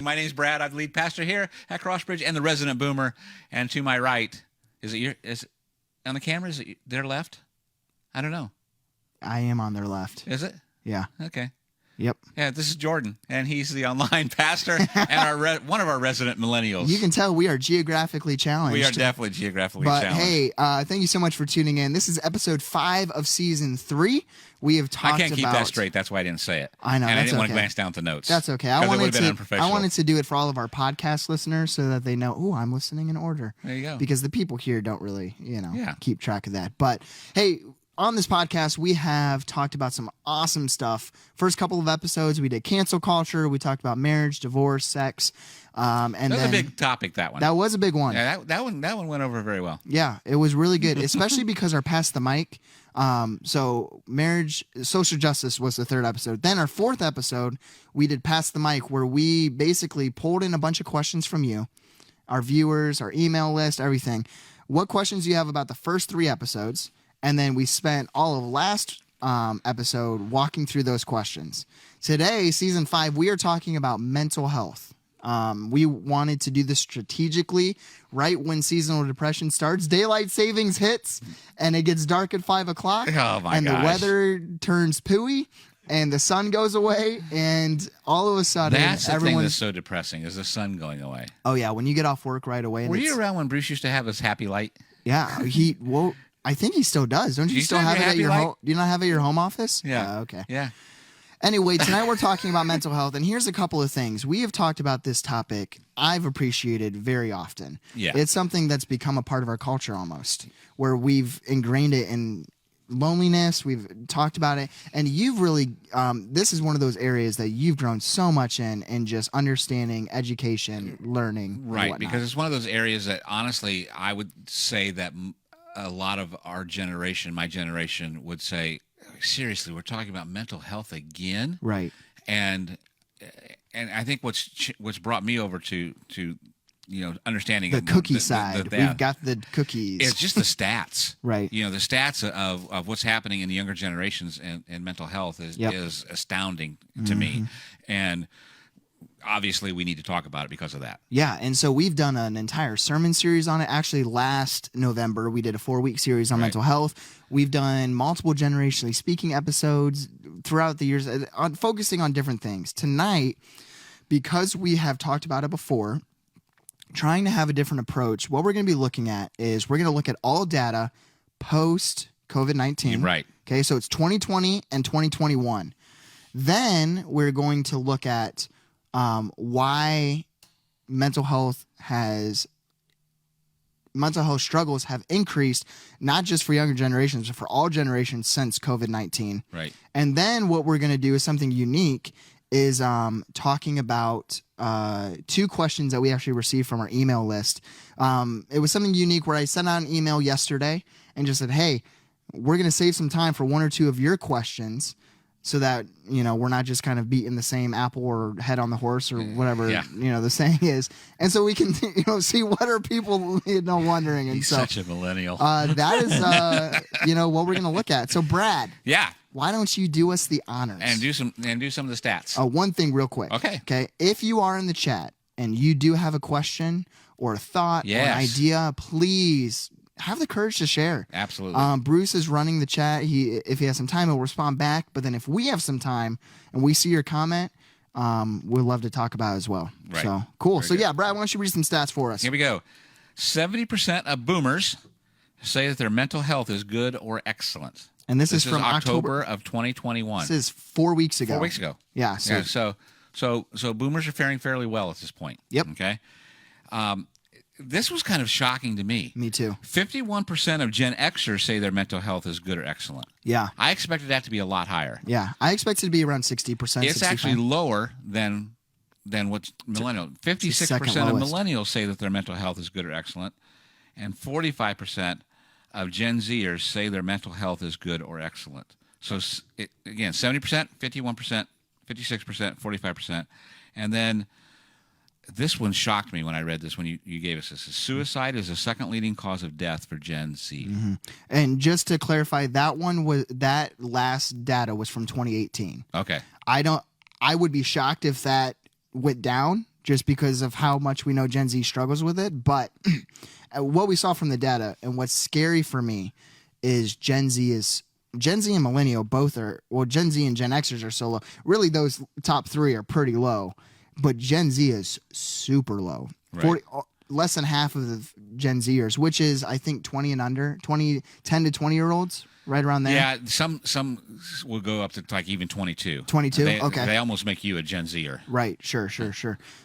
My name's Brad. I'm the lead pastor here at Crossbridge and the resident boomer. And to my right, is it on the camera? Is it their left? I don't know. I am on their left. Is it? Yeah. Okay. Yep. Yeah, this is Jordan, and he's the online pastor and one of our resident millennials. You can tell we are geographically challenged. We are definitely geographically but challenged. Hey, thank you so much for tuning in. This is episode 5 of season 3. We have talked about... I can't keep that straight. That's why I didn't say it. I know. And that's I didn't want okay. to glance down at the notes. That's okay. I wanted to do it for all of our podcast listeners so that they know, oh, I'm listening in order. There you go. Because the people here don't really, keep track of that. But hey, on this podcast, we have talked about some awesome stuff. First couple of episodes, we did cancel culture. We talked about marriage, divorce, sex. And that was a big topic, that one. That was a big one. Yeah, that one went over very well. Yeah, it was really good, especially because our Pass the Mic. So marriage, social justice was the 3rd episode. Then our 4th episode, we did Pass the Mic, where we basically pulled in a bunch of questions from you, our viewers, our email list, everything. What questions do you have about the first 3 episodes? And then we spent all of last episode walking through those questions. Today, season 5, we are talking about mental health. We wanted to do this strategically right when seasonal depression starts. Daylight savings hits, and it gets dark at 5 o'clock. Oh, my And gosh. the weather turns pooey, and the sun goes away, and all of a sudden, That's the thing everyone's... that's so depressing, is the sun going away. Oh, yeah, when you get off work right away. And Were you around when Bruce used to have his happy light? Yeah, I think he still does. Don't you still have it at your home? Do you not have it at your home office? Yeah. Okay. Yeah. Anyway, tonight we're talking about mental health, and here's a couple of things. We have talked about this topic I've appreciated very often. Yeah. It's something that's become a part of our culture almost, where we've ingrained it in loneliness. We've talked about it, and you've really, this is one of those areas that you've grown so much in just understanding, education, learning. Right, and because it's one of those areas that, honestly, I would say that a lot of our generation, my generation, would say, seriously, we're talking about mental health again? Right. And I think what's brought me over to understanding the cookie side. We've got the cookies. It's just the stats. Right. The stats of what's happening in the younger generations and mental health is astounding to me. And obviously we need to talk about it because of that. Yeah, and so we've done an entire sermon series on it. Actually, last November, we did a 4-week series on mental health. We've done multiple generationally speaking episodes throughout the years, focusing on different things. Tonight, because we have talked about it before, trying to have a different approach, what we're going to be looking at is we're going to look at all data post-COVID-19. Right. Okay, so it's 2020 and 2021. Then we're going to look at why mental health struggles have increased, not just for younger generations, but for all generations since COVID-19. Right. And then what we're going to do is something unique, is talking about 2 questions that we actually received from our email list. It was something unique where I sent out an email yesterday and just said, hey, we're going to save some time for 1 or 2 of your questions, so that, we're not just kind of beating the same apple or head on the horse or whatever, the saying is. And so we can, see what are people, wondering. And He's so such a millennial. that is, what we're going to look at. So Brad. Yeah. Why don't you do us the honors? And do some of the stats. One thing real quick. Okay. If you are in the chat and you do have a question or a thought or an idea, please have the courage to share. Absolutely. Bruce is running the chat. If he has some time, he'll respond back. But then if we have some time and we see your comment, we'd love to talk about it as well. Right. So cool. Very good. Yeah, Brad, why don't you read some stats for us? Here we go. 70% of boomers say that their mental health is good or excellent. And this is from October of 2021. This is 4 weeks ago. 4 weeks ago. Yeah. So boomers are faring fairly well at this point. Yep. Okay. This was kind of shocking to me. Me too. 51% of Gen Xers say their mental health is good or excellent. Yeah. I expected that to be a lot higher. Yeah. I expected it to be around 60%. It's 65. actually lower than what's millennial. 56% of millennials say that their mental health is good or excellent, and 45% of Gen Zers say their mental health is good or excellent. So again, 70%, 51%, 56%, 45%, and then this one shocked me when I read this, when you gave us this. Suicide is the second leading cause of death for Gen Z. Mm-hmm. And just to clarify, that last data was from 2018. Okay. I would be shocked if that went down just because of how much we know Gen Z struggles with it. But what we saw from the data and what's scary for me is Gen Z and Millennial both are, well, Gen Z and Gen Xers are so low. Really, those top three are pretty low, but Gen Z is super low. Right. Less than half of the Gen Zers, which is, I think, 20 and under, 10 to 20-year-olds, right around there. Yeah, some will go up to like even 22. 22? Okay. They almost make you a Gen Zer. Right, sure.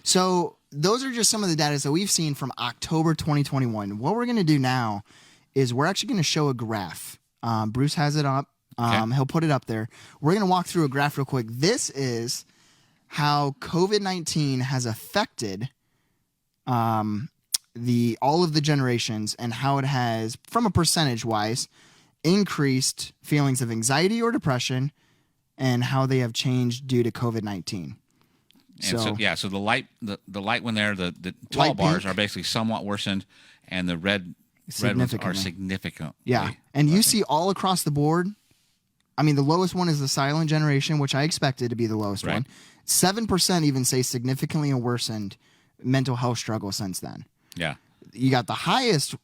So those are just some of the data that we've seen from October 2021. What we're going to do now is we're actually going to show a graph. Bruce has it up. Okay. He'll put it up there. We're going to walk through a graph real quick. This is how COVID-19 has affected all of the generations and how it has, from a percentage wise, increased feelings of anxiety or depression and how they have changed due to COVID-19. And so the light one there, the tall Light bars pink. are basically somewhat worsened, and the red ones are significant. Yeah. And you see all across the board, I mean, the lowest one is the silent generation, which I expected to be the lowest Right. one. 7% even say significantly worsened mental health struggle since then. Yeah. You got the highest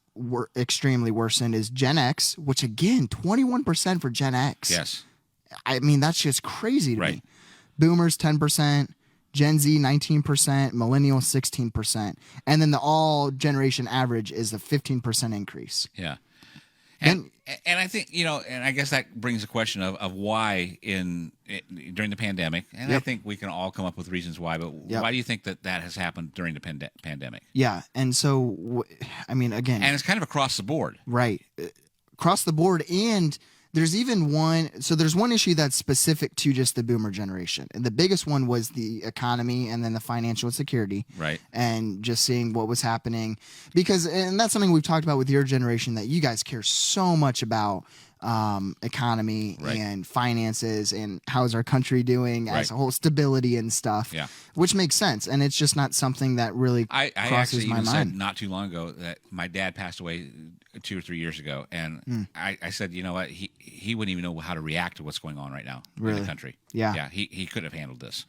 extremely worsened is Gen X, which again, 21% for Gen X. Yes. I mean, that's just crazy to Right. me. Boomers, 10%. Gen Z, 19%. Millennials, 16%. And then the all generation average is a 15% increase. Yeah. And I think, and I guess that brings the question of why during the pandemic, and I Yep. think we can all come up with reasons why, but Yep. why do you think that has happened during the pandemic? Yeah. And so, I mean, again. And it's kind of across the board. Right. Across the board. And there's even there's one issue that's specific to just the boomer generation. And the biggest one was the economy and then the financial insecurity. Right. And just seeing what was happening. And that's something we've talked about with your generation, that you guys care so much about economy Right. and finances and how's our country doing as Right. a whole, stability and stuff. Yeah. Which makes sense. And it's just not something that really I crosses actually my even mind. said not too long ago that my dad passed away 2 or 3 years ago, and I said, you know what, he wouldn't even know how to react to what's going on right now in Really? the country. Yeah. Yeah, he could have handled this.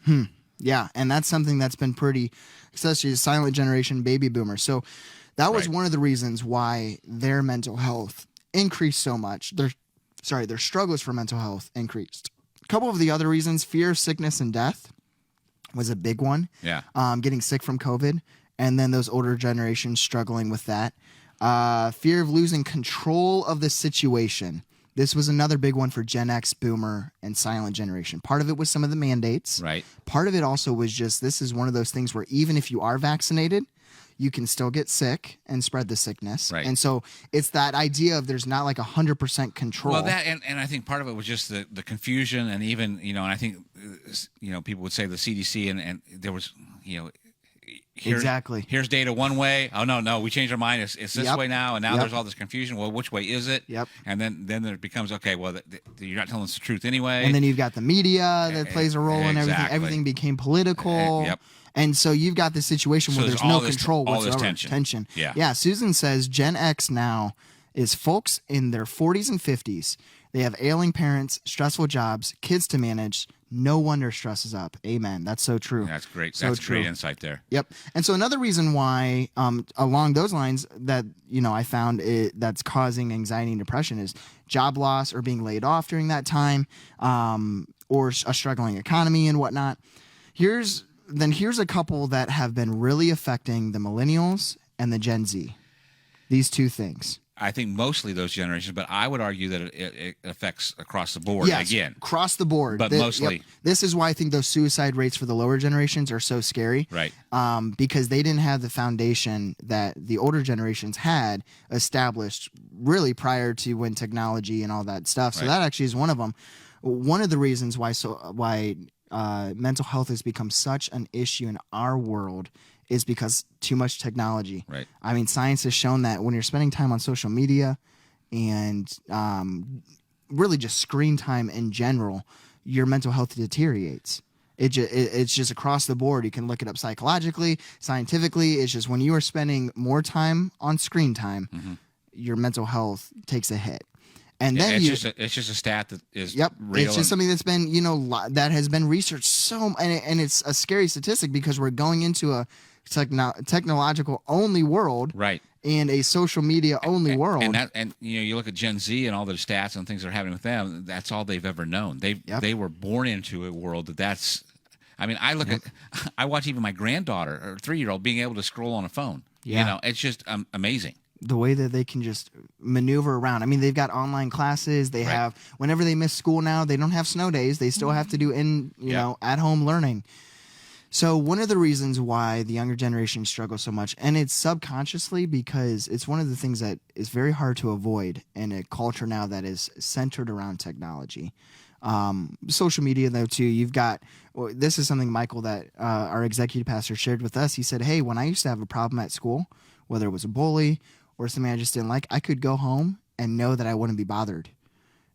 Yeah, and that's something that's been pretty, especially the silent generation, baby boomers. So that was Right. one of the reasons why their mental health increased so much. Their struggles for mental health increased. A couple of the other reasons: fear of sickness and death was a big one. Yeah. Getting sick from COVID, and then those older generations struggling with that. Fear of losing control of the situation. This was another big one for Gen X, Boomer, and Silent Generation. Part of it was some of the mandates. Right. Part of it also was just, this is one of those things where even if you are vaccinated, you can still get sick and spread the sickness. Right. And so it's that idea of there's not like 100% control. Well, that and I think part of it was just the confusion, and even and I think people would say the CDC and there was Exactly. Here's data one way. Oh no, we changed our mind. It's this Yep. way now, and now Yep. there's all this confusion. Well, which way is it? Yep. And then it becomes okay. Well, you're not telling us the truth anyway. And then you've got the media that plays a role in everything. Exactly. Everything became political. Yep. And so you've got this situation So where there's there's no all this- control all this whatsoever. tension. Yeah. Yeah. Susan says Gen X now is folks in their 40s and 50s. They have ailing parents, stressful jobs, kids to manage. No wonder stress is up. Amen. That's so true. That's great. So That's true. great insight there. Yep. And so another reason why, along those lines, that I found that's causing anxiety and depression is job loss or being laid off during that time, or a struggling economy and whatnot. Here's a couple that have been really affecting the millennials and the Gen Z. These two things. I think mostly those generations, but I would argue that it affects across the board Yes, again. across the board. But mostly. Yep. This is why I think those suicide rates for the lower generations are so scary. Right. Because they didn't have the foundation that the older generations had established really prior to when technology and all that stuff. So Right. that actually is one of them. One of the reasons why mental health has become such an issue in our world is because too much technology. Right. I mean, science has shown that when you're spending time on social media and really just screen time in general, your mental health deteriorates. It's just across the board. You can look it up psychologically, scientifically. It's just when you are spending more time on screen time, your mental health takes a hit. And then it's just a stat that is yep, real. it's just something that's been, that has been researched and it's a scary statistic because we're going into a technological only world, right, and a social media only world. And you look at Gen Z and all the stats and things that are happening with them. That's all they've ever known. They were born into a world that's. I mean, I watch even my granddaughter or 3-year-old being able to scroll on a phone. Yeah. It's just amazing. The way that they can just maneuver around. I mean, they've got online classes. They have, whenever they miss school now, they don't have snow days. They still have to do at home learning. So one of the reasons why the younger generation struggles so much, and it's subconsciously because it's one of the things that is very hard to avoid in a culture now that is centered around technology. Social media, though, too, you've got, this is something, Michael, that our executive pastor shared with us. He said, hey, when I used to have a problem at school, whether it was a bully or something I just didn't like, I could go home and know that I wouldn't be bothered.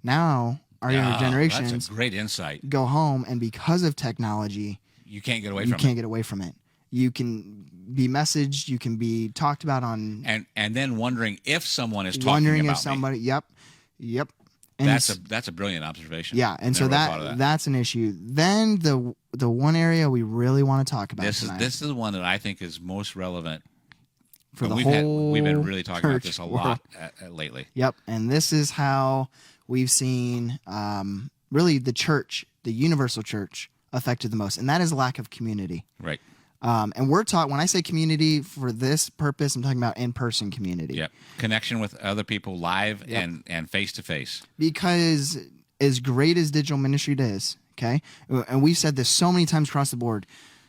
Now, our younger generations, that's a great insight. Go home, and because of technology, you can't get away from it. You can be messaged, you can be talked about on... And then wondering if someone is talking about somebody, me. Yep. And that's a brilliant observation. Yeah, and so that's an issue. Then the one area we really want to talk about this is the one that I think is most relevant for the we've been really talking about this a lot lately. Yep, and this is how we've seen really the church, the universal church, affected the most, and that is lack of community. Right. And we're taught, when I say community for this purpose, I'm talking about in-person community. Yep. Connection with other people live and face-to-face. Because as great as digital ministry is, okay, and we've said this so many times across the board,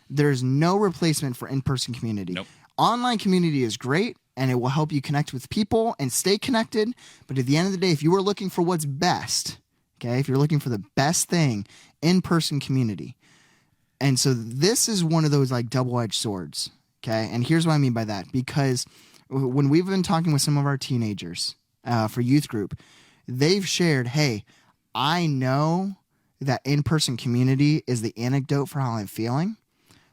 there's no replacement for in-person community. Nope. Online community is great, and it will help you connect with people and stay connected. But at the end of the day, if you are looking for what's best, okay, if you're looking for the best thing, in-person community. And so this is one of those like double-edged swords, okay? And here's what I mean by that. Because when we've been talking with some of our teenagers for youth group, they've shared, hey, I know that in-person community is the antidote for how I'm feeling.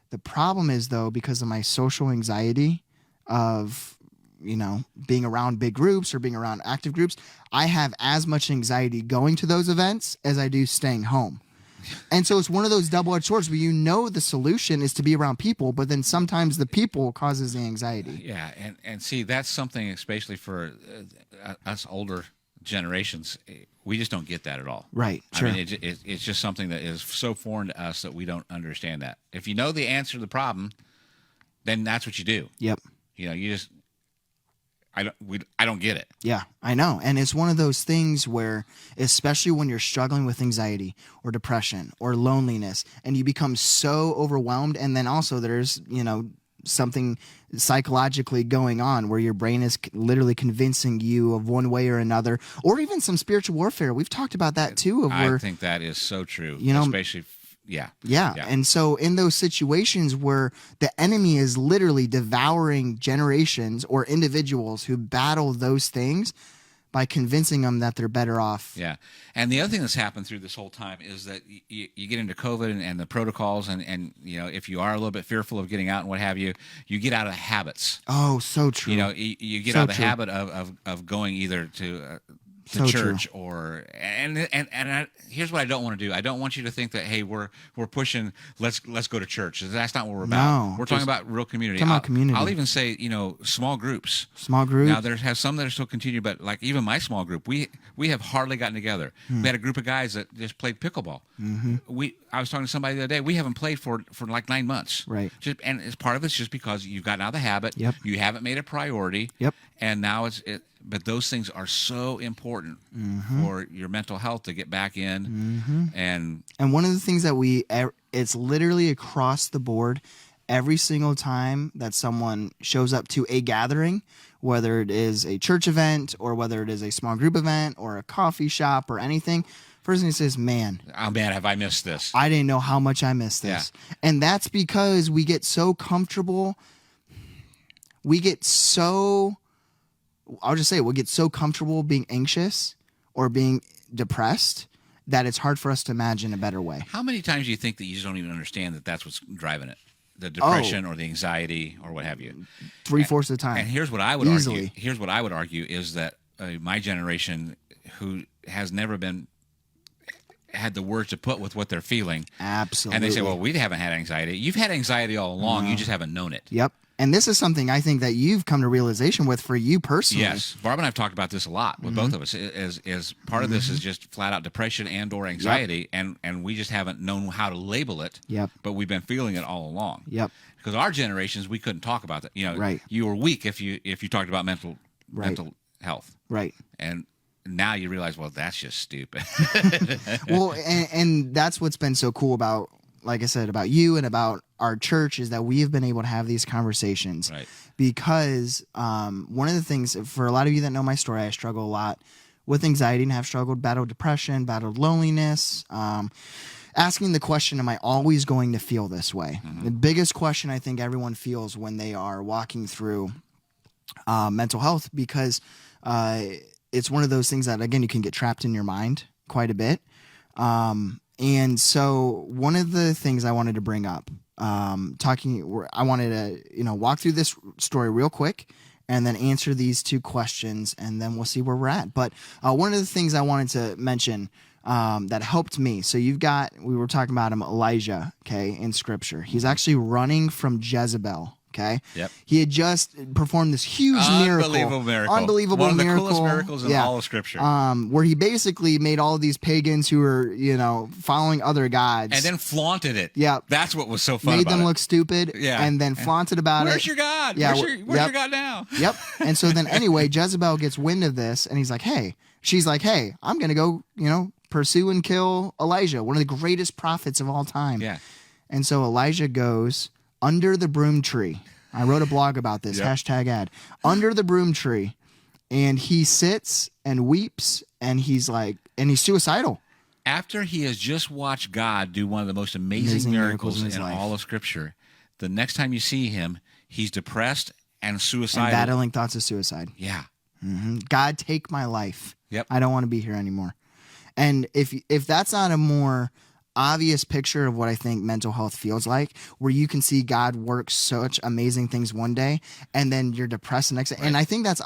The problem is, though, because of my social anxiety of, being around big groups or being around active groups, I have as much anxiety going to those events as I do staying home. And so it's one of those double-edged swords where the solution is to be around people, but then sometimes the people causes the anxiety. Yeah, and see, that's something, especially for us older generations, we just don't get that at all. Right, sure. I mean, it's just something that is so foreign to us that we don't understand that. If you know the answer to the problem, then that's what you do. Yep. You just... I don't get it. Yeah, I know. And it's one of those things where, especially when you're struggling with anxiety or depression or loneliness, and you become so overwhelmed, and then also there's, something psychologically going on where your brain is literally convincing you of one way or another, or even some spiritual warfare. We've talked about that too. I think that is so true, especially... Yeah. And so in those situations where the enemy is literally devouring generations or individuals who battle those things by convincing them that they're better off. Yeah. And the other thing that's happened through this whole time is that you get into COVID and the protocols and if you are a little bit fearful of getting out and what have you, you get out of the habits. Oh, so true. You get out of the habit of going either to church true. or here's what I don't want to do. I don't want you to think that, hey, we're pushing let's go to church. That's not what we're about. No, we're talking about real community. Community. I'll even say small groups. Small groups. Now there have some that are still continued, but like even my small group, we have hardly gotten together. We had a group of guys that just played pickleball. Mm-hmm. I was talking to somebody the other day. We haven't played for like 9 months. Right. And it's part of it's just because you've gotten out of the habit. Yep. You haven't made a priority. Yep. And now but those things are so important for your mental health to get back in. And one of the things that it's literally across the board every single time that someone shows up to a gathering, whether it is a church event or whether it is a small group event or a coffee shop or anything, first thing he says, man, have I missed this? I didn't know how much I missed this. Yeah. And that's because we get so comfortable. I'll just say we'll get so comfortable being anxious or being depressed that it's hard for us to imagine a better way. How many times do you think that you just don't even understand that that's what's driving it? The depression or the anxiety or what have you? 3/4 of the time. And here's what I would argue. Here's what I would argue is that my generation who has never had the words to put with what they're feeling. Absolutely. And they say, well, we haven't had anxiety. You've had anxiety all along. You just haven't known it. Yep. And this is something I think that you've come to realization with for you personally. Yes. Barb and I have talked about this a lot with both of us. Is part of this is just flat out depression and or anxiety, and we just haven't known how to label it. Yep. But we've been feeling it all along. Yep. Because our generations, we couldn't talk about that. You know, Right. you were weak if you talked about mental health. Right. And now you realize, well, that's just stupid. Well, and that's what's been so cool about, like I said, about you and about our church, is that we have been able to have these conversations. Right. Because one of the things, for a lot of you that know my story, I struggle a lot with anxiety and have struggled, battled depression, battled loneliness. Asking the question, am I always going to feel this way? Mm-hmm. The biggest question I think everyone feels when they are walking through mental health, because it's one of those things that, again, you can get trapped in your mind quite a bit. And so one of the things I wanted to bring up, I wanted to, walk through this story real quick and then answer these two questions, and then we'll see where we're at. But one of the things I wanted to mention that helped me. So we were talking about him, Elijah, okay, in scripture. He's actually running from Jezebel. Okay. Yep. He had just performed this huge miracle. Unbelievable One of the miracle. coolest miracles in all of Scripture. Where he basically made all of these pagans who were, following other gods. And then flaunted it. Yeah. That's what was so fun made about them it. look stupid. Yeah. And then flaunted about Where's it. your God? Yeah, Where's your God now? Yep. And so then anyway, Jezebel gets wind of this, and she's like, hey, I'm going to go, pursue and kill Elijah, one of the greatest prophets of all time. Yeah. And so Elijah goes under the broom tree. I wrote a blog about this, Yep. #ad, under the broom tree, and he sits and weeps, and he's suicidal. After he has just watched God do one of the most amazing miracles in his in life. all of Scripture, the next time you see him, he's depressed and suicidal. And battling thoughts of suicide. Yeah. Mm-hmm. God, take my life. Yep. I don't want to be here anymore. And if that's not a more obvious picture of what I think mental health feels like, where you can see God work such amazing things one day, and then you're depressed the next day. Right. And I think that's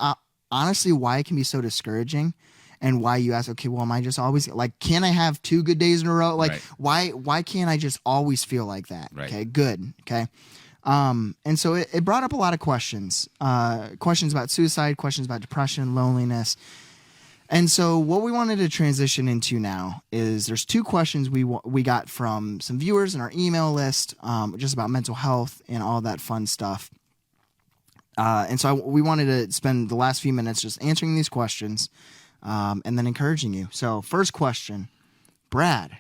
honestly why it can be so discouraging, and why you ask, okay, well, am I just always can I have 2 good days in a row? Why can't I just always feel like that? Right. Okay, good. Okay. And so it brought up a lot of questions about suicide, questions about depression, loneliness. And so what we wanted to transition into now is there's 2 questions we got from some viewers in our email list, just about mental health and all that fun stuff. And so we wanted to spend the last few minutes just answering these questions, and then encouraging you. So first question, Brad,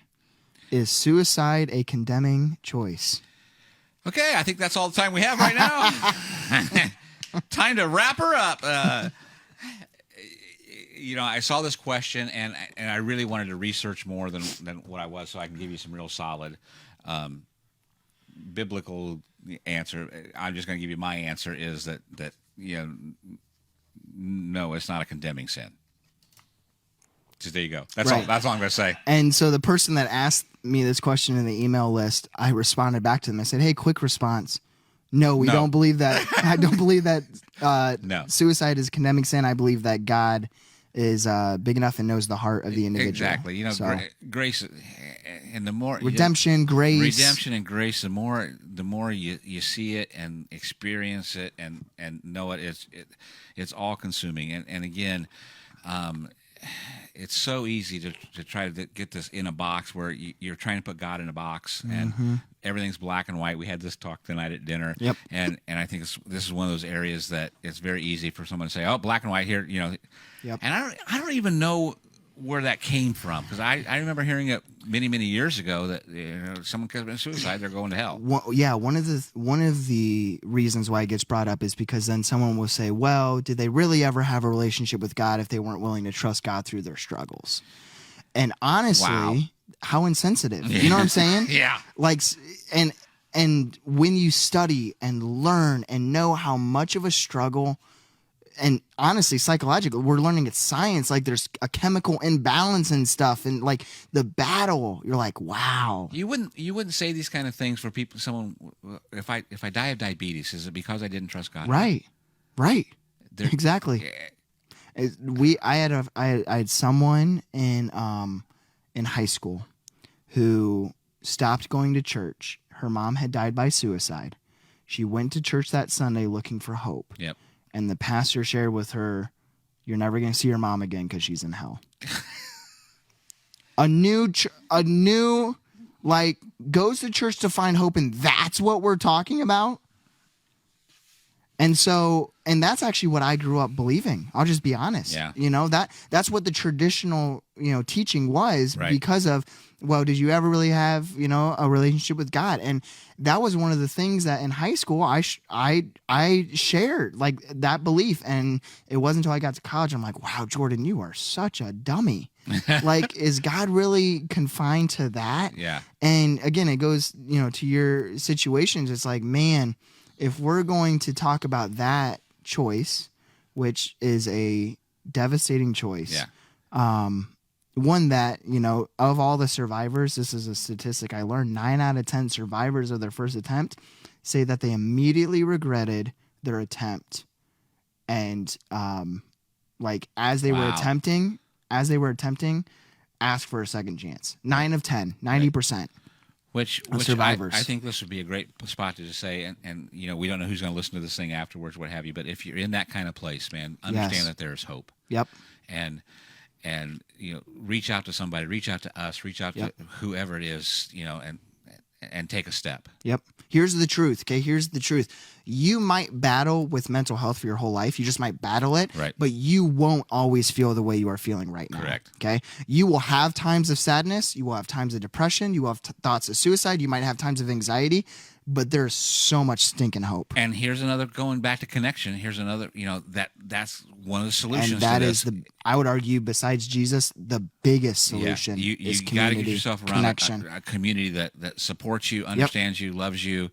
is suicide a condemning choice? Okay, I think that's all the time we have right now. Time to wrap her up. I saw this question, and I really wanted to research more than what I was, so I can give you some real solid biblical answer. I'm just going to give you my answer is that no, it's not a condemning sin. Just there you go. That's right. all. That's all I'm going to say. And so the person that asked me this question in the email list, I responded back to them. I said, "Hey, quick response. No, we don't believe that. I don't believe that No. Suicide is a condemning sin. I believe that God is big enough and knows the heart of the individual." Exactly. Grace, and the more redemption, grace, and grace. The more you see it and experience it and know it, it's all consuming. And again, it's so easy to try to get this in a box where you're trying to put God in a box and everything's black and white. We had this talk tonight at dinner, Yep. and I think this is one of those areas that it's very easy for someone to say, "Oh, black and white here," Yep. And I don't even know where that came from, because I remember hearing it many years ago that someone commits suicide, they're going to hell. One of the reasons why it gets brought up is because then someone will say, well, did they really ever have a relationship with God if they weren't willing to trust God through their struggles? And honestly, Wow. How insensitive. You know what I'm saying? Yeah. And when you study and learn and know how much of a struggle, and honestly, psychologically, we're learning it's science. There's a chemical imbalance and stuff, and the battle. You're like, wow. You wouldn't say these kind of things for people. Someone, if I die of diabetes, is it because I didn't trust God? Right. Exactly. I had someone in high school who stopped going to church. Her mom had died by suicide. She went to church that Sunday looking for hope. Yep. And the pastor shared with her, "You're never going to see your mom again because she's in hell." a new like goes to church to find hope, and that's what we're talking about. And that's actually what I grew up believing. I'll just be honest. Yeah. That's what the traditional, teaching was, right. because of, well, did you ever really have, a relationship with God? And that was one of the things that in high school I shared, like, that belief. And it wasn't until I got to college I'm like, wow, Jordan, you are such a dummy. Like, is God really confined to that? Yeah. And again, it goes, to your situations. It's like, man, if we're going to talk about that choice, which is a devastating choice, one that, of all the survivors, this is a statistic I learned, 9 out of 10 survivors of their first attempt say that they immediately regretted their attempt. And as they were attempting, ask for a second chance. 9 of 10, 90%. Which survivors. I think this would be a great spot to just say, and we don't know who's going to listen to this thing afterwards, what have you. But if you're in that kind of place, man, understand that there's hope. Yep. And reach out to somebody, reach out to us, reach out to whoever it is, and take a step. Yep. Here's the truth. Okay. Here's the truth. You might battle with mental health for your whole life. You just might battle it, right. But you won't always feel the way you are feeling right now. Correct. Okay. You will have times of sadness. You will have times of depression. You will have thoughts of suicide. You might have times of anxiety, but there's so much stinking hope. And here's another, going back to connection. Here's another, that's one of the solutions. And that to is I would argue, besides Jesus, the biggest solution. You is got to get yourself around a community that supports you, understands you, loves you,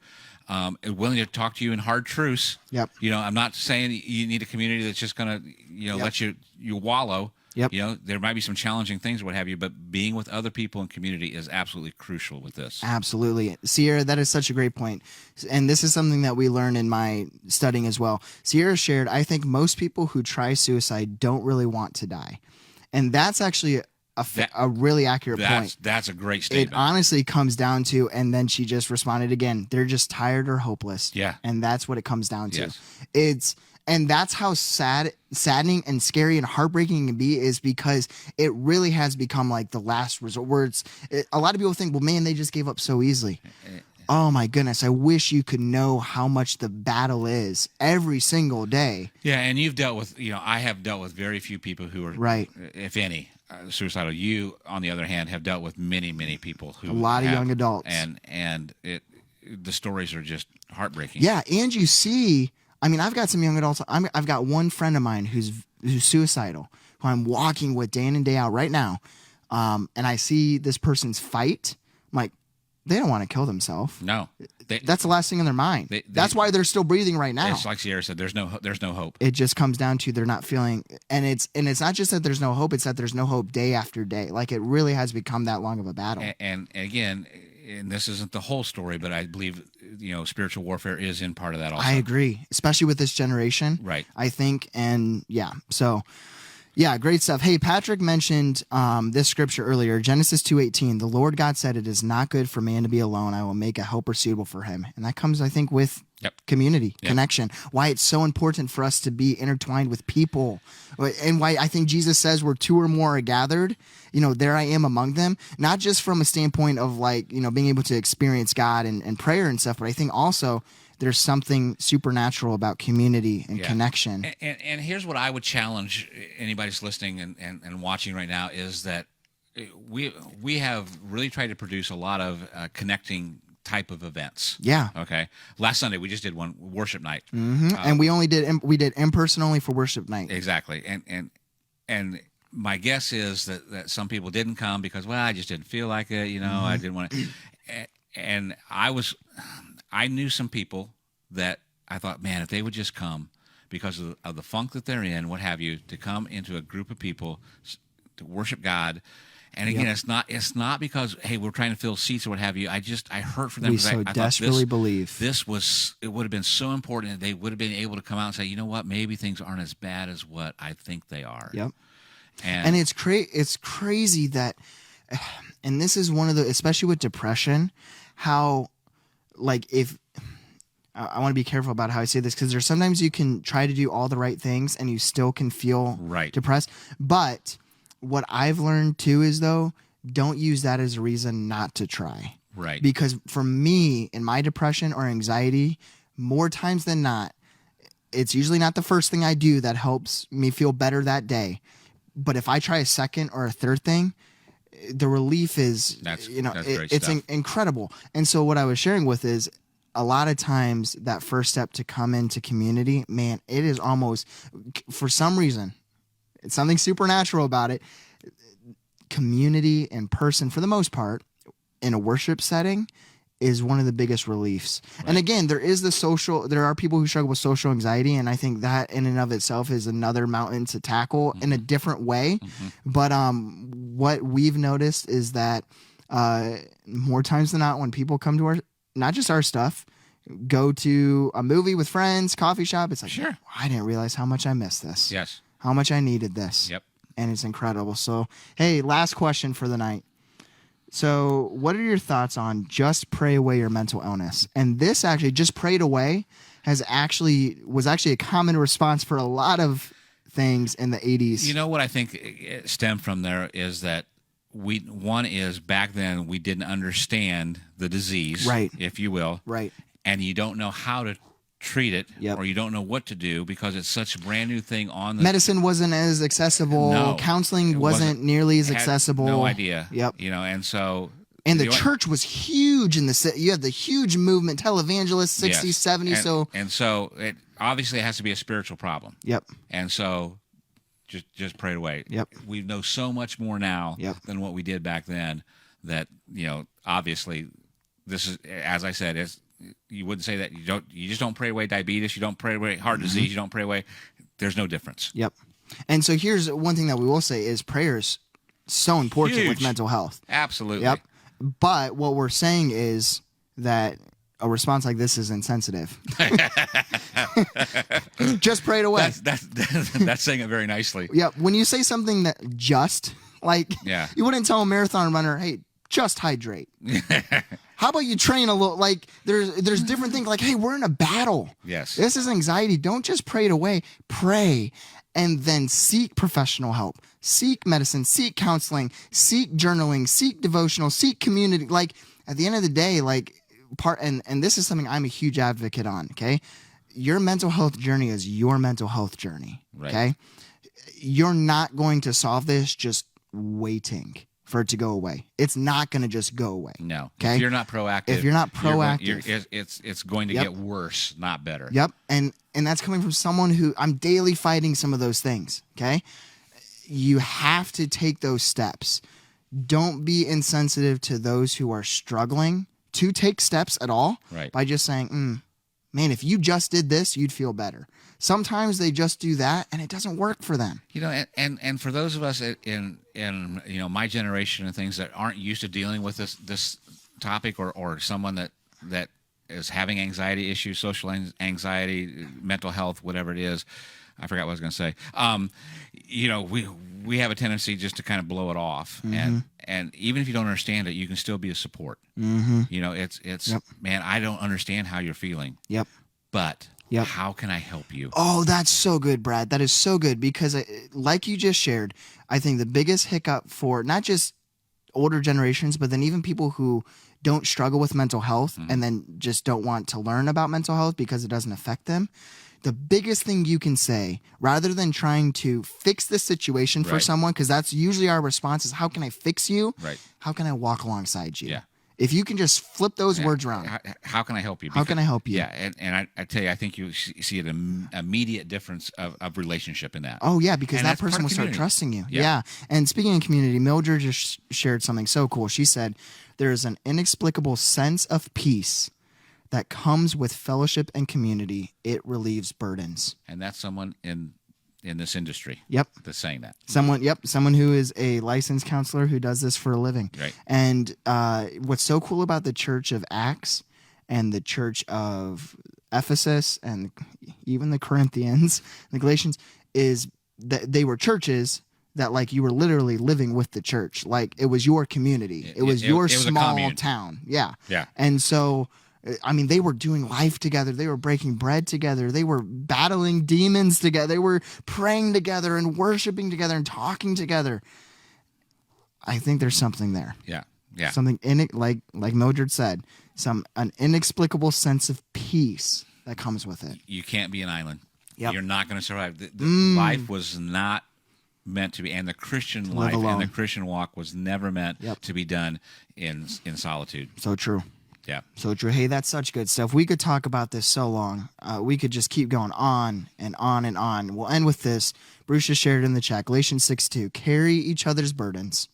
willing to talk to you in hard truths. Yep. I'm not saying you need a community that's just going to, let you wallow. Yep. There might be some challenging things or what have you, but being with other people in community is absolutely crucial with this. Absolutely. Sierra, that is such a great point. And this is something that we learned in my studying as well. Sierra shared, I think most people who try suicide don't really want to die. And that's actually a really accurate point. That's a great statement. It honestly comes down to, and then she just responded again, they're just tired or hopeless. Yeah. And that's what it comes down to. Yes. And that's how saddening and scary and heartbreaking it can be, is because it really has become like the last resort. A lot of people think, well, man, they just gave up so easily. Oh my goodness. I wish you could know how much the battle is every single day. Yeah. And you've dealt with, I have dealt with very few people who are, right, if any, suicidal. You, on the other hand, have dealt with many, many people who a lot of young adults. And the stories are just heartbreaking. Yeah. And you see, I've got some young adults. I've got one friend of mine who's suicidal, who I'm walking with day in and day out right now. And I see this person's fight. I'm like, they don't want to kill themselves. No. That's the last thing in their mind. That's why they're still breathing right now. It's like Sierra said, there's no hope. It just comes down to they're not feeling, and it's not just that there's no hope, it's that there's no hope day after day. Like, it really has become that long of a battle. And again, and this isn't the whole story, but I believe, spiritual warfare is in part of that also. I agree, especially with this generation. Right. I think, and yeah, so yeah, great stuff. Hey, Patrick mentioned this scripture earlier, Genesis 2:18. The Lord God said, "It is not good for man to be alone. I will make a helper suitable for him." And that comes, I think, with community, connection. Why it's so important for us to be intertwined with people, and why I think Jesus says, where 2 or more are gathered, there I am among them. Not just from a standpoint of being able to experience God and prayer and stuff, but I think also there's something supernatural about community and connection. And here's what I would challenge anybody's listening and watching right now, is that we have really tried to produce a lot of connecting type of events. Yeah. Okay. Last Sunday we just did one, worship night. Mm-hmm. And we did in person only for worship night. Exactly. And my guess is that some people didn't come because, well, I just didn't feel like it. I didn't want to. And I knew some people that I thought, man, if they would just come because of the funk that they're in, what have you, to come into a group of people to worship God And again, it's not because, hey, we're trying to fill seats or what have you. I hurt for them. We 'cause so I thought desperately believe. it would have been so important that they would have been able to come out and say, you know what, maybe things aren't as bad as what I think they are. Yep. And it's crazy that, and this is one of the, especially with depression, how, like, if I want to be careful about how I say this, because there's sometimes you can try to do all the right things and you still can feel depressed. But what I've learned too is, though, don't use that as a reason not to try. Right. Because for me, in my depression or anxiety, more times than not, it's usually not the first thing I do that helps me feel better that day. But if I try a second or a third thing, the relief is, that's it's incredible. And so what I was sharing with is, a lot of times that first step to come into community, man, it is almost, for some reason, it's something supernatural about it. Community in person, for the most part, in a worship setting, is one of the biggest reliefs. Right. And again, there are people who struggle with social anxiety, and I think that in and of itself is another mountain to tackle in a different way. Mm-hmm. But what we've noticed is that more times than not, when people come to not just our stuff, go to a movie with friends, coffee shop, it's like, sure, I didn't realize how much I missed this. Yes. How much I needed this. Yep. And it's incredible. So, hey, last question for the night. So, what are your thoughts on just pray away your mental illness? And this actually, just prayed away, was actually a common response for a lot of things in the 80s. You know what I think it stemmed from there is that one is back then we didn't understand the disease, right, if you will, right, and you don't know how to treat it, yep, or you don't know what to do because it's such a brand new thing on the medicine wasn't as accessible. No, counseling wasn't nearly as accessible. No idea. Yep. And so. And the church was huge in the city. You had the huge movement, televangelists, 60s, yes, 70s. And so it obviously has to be a spiritual problem. Yep. And so just pray it away. Yep. We know so much more now yep, than what we did back then that, obviously this is, as I said, you wouldn't say that you just don't pray away diabetes, you don't pray away heart mm-hmm, disease, you don't pray away. There's no difference. Yep. And so here's one thing that we will say is prayers so important huge, with mental health. Absolutely. Yep. But what we're saying is that a response like this is insensitive. Just pray it away. That's saying it very nicely. Yeah. When you say something that you wouldn't tell a marathon runner, hey, just hydrate. How about you train a little? Like there's different things. Like, hey, we're in a battle. Yes. This is anxiety. Don't just pray it away. Pray. And then seek professional help, seek medicine, seek counseling, seek journaling, seek devotional, seek community. Like, at the end of the day, and this is something I'm a huge advocate on, okay? Your mental health journey is your mental health journey, right, okay? You're not going to solve this just waiting for it to go away. It's not going to just go away. No. Okay? If you're not proactive. It's going to yep, get worse, not better. Yep. And that's coming from someone who I'm daily fighting some of those things. Okay. You have to take those steps. Don't be insensitive to those who are struggling to take steps at all, right, by just saying, man, if you just did this, you'd feel better. Sometimes they just do that and it doesn't work for them. And for those of us in my generation and things that aren't used to dealing with this topic, or someone that is having anxiety issues, social anxiety, mental health, whatever it is, I forgot what I was going to say. We have a tendency just to kind of blow it off, mm-hmm, and even if you don't understand it, you can still be a support. Mm-hmm. It's yep, man, I don't understand how you're feeling. Yep. But yep, how can I help you? Oh, that's so good, Brad. That is so good because, like you just shared, I think the biggest hiccup for not just older generations, but then even people who don't struggle with mental health, mm-hmm, and then just don't want to learn about mental health because it doesn't affect them. The biggest thing you can say, rather than trying to fix the situation for right, someone, because that's usually our response, is how can I fix you? Right. How can I walk alongside you? Yeah. If you can just flip those words around. How can I help you? How can I help you? Yeah, and I tell you, I think you see an immediate difference of relationship in that. Oh, yeah, because that person will start trusting you. Yeah. And speaking of community, Mildred just shared something so cool. She said, there is an inexplicable sense of peace that comes with fellowship and community. It relieves burdens. And that's someone in in this industry. Yep. That's saying that. Someone who is a licensed counselor who does this for a living. Right. And what's so cool about the church of Acts and the church of Ephesus and even the Corinthians, the Galatians, is that they were churches that like you were literally living with the church. Like it was your community. It was your small town. Yeah. Yeah. And so, I mean, they were doing life together. They were breaking bread together. They were battling demons together. They were praying together and worshiping together and talking together. I think there's something there. Yeah. Yeah. Something in it, like Mildred said, an inexplicable sense of peace that comes with it. You can't be an island. Yep. You're not going to survive. Life was not meant to be, and the Christian life and the Christian walk was never meant to be done in solitude. So true. Yeah. So true. Hey, that's such good stuff. We could talk about this so long. We could just keep going on and on and on. We'll end with this. Bruce just shared in the chat, Galatians 6:2. Carry each other's burdens,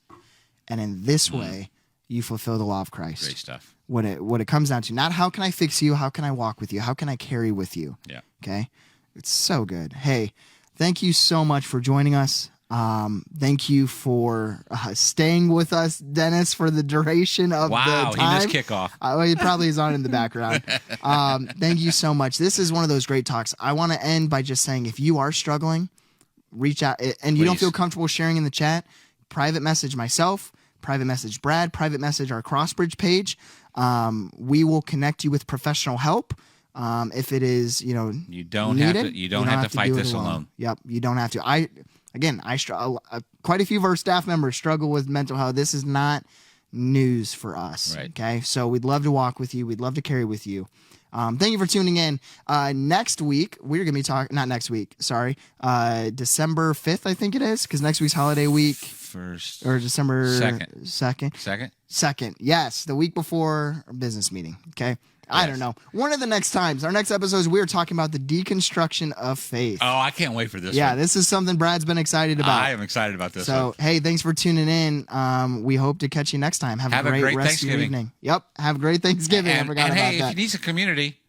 and in this way, you fulfill the law of Christ. Great stuff. What it comes down to, not how can I fix you, how can I walk with you, how can I carry with you? Yeah. Okay? It's so good. Hey, thank you so much for joining us. Thank you for staying with us, Dennis, for the duration of the time. Wow, he missed kickoff. It probably is on in the background. Thank you so much. This is one of those great talks. I want to end by just saying, if you are struggling, reach out. And you don't feel comfortable sharing in the chat, private message myself, private message Brad, private message our Crossbridge page. We will connect you with professional help. If it is, you don't have to fight this alone. Yep, you don't have to. Quite a few of our staff members struggle with mental health. This is not news for us. Right. Okay, so we'd love to walk with you. We'd love to carry with you. Thank you for tuning in. Next week we're gonna be talking. Not next week. Sorry, December 5th, I think it is, because next week's holiday week. First or December 2nd. 2nd. Yes, the week before our business meeting. Okay. I don't know. One of the next times, our next episodes, we are talking about the deconstruction of faith. Oh, I can't wait for this. Yeah, this is something Brad's been excited about. I am excited about this. So, hey, thanks for tuning in. We hope to catch you next time. Have a great rest of your evening. Yep. Have a great Thanksgiving. I forgot about that. If you need some community,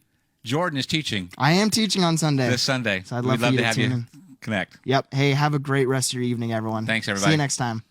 Jordan is teaching. I am teaching on Sunday. This Sunday. So I'd love to have you connect. Yep. Hey, have a great rest of your evening, everyone. Thanks, everybody. See you next time.